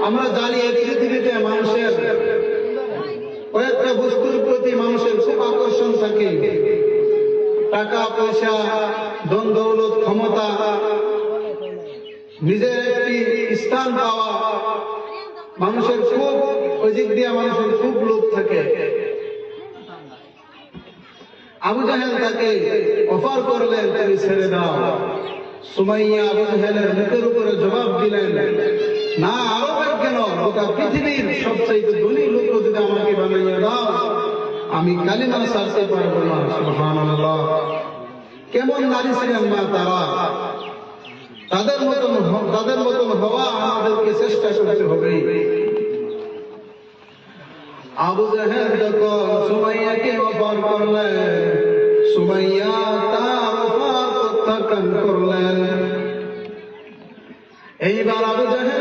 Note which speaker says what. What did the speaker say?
Speaker 1: আমরা জানি এই পৃথিবীতে মানুষের কয়েকটা বস্তুর প্রতি মানুষের খুব আকর্ষণ থাকে। টাকা পয়সা, ধন দৌলত, ক্ষমতা, নিজের একটি স্থান পাওয়া, মানুষের খুব ওই দিক দিয়ে মানুষের খুব লোভ থাকে। আবু জাহেল তাকে অফার করলেন, তুমি ছেড়ে দাও। সুমাইয়া আবু জাহেলের মুখের উপরে জবাব দিলেন, না, আরবের কেন, গোটা পৃথিবীর সবচেয়ে ধনী লোক যদি আমাকে বানিয়ে দাও, আমি কালিমা ছাড়তে পারবো না। সুবহানাল্লাহ। কেমন নারী ছিলেন মা তারা! তাদের মতন হওয়া আমাদেরকে চেষ্টা করতে হবে। আবু জাহেল যখন সুমাইয়াকে অফার করলেন, সুমাইয়া তার অফার প্রত্যাখ্যান করলেন। এইবার আবু জাহেল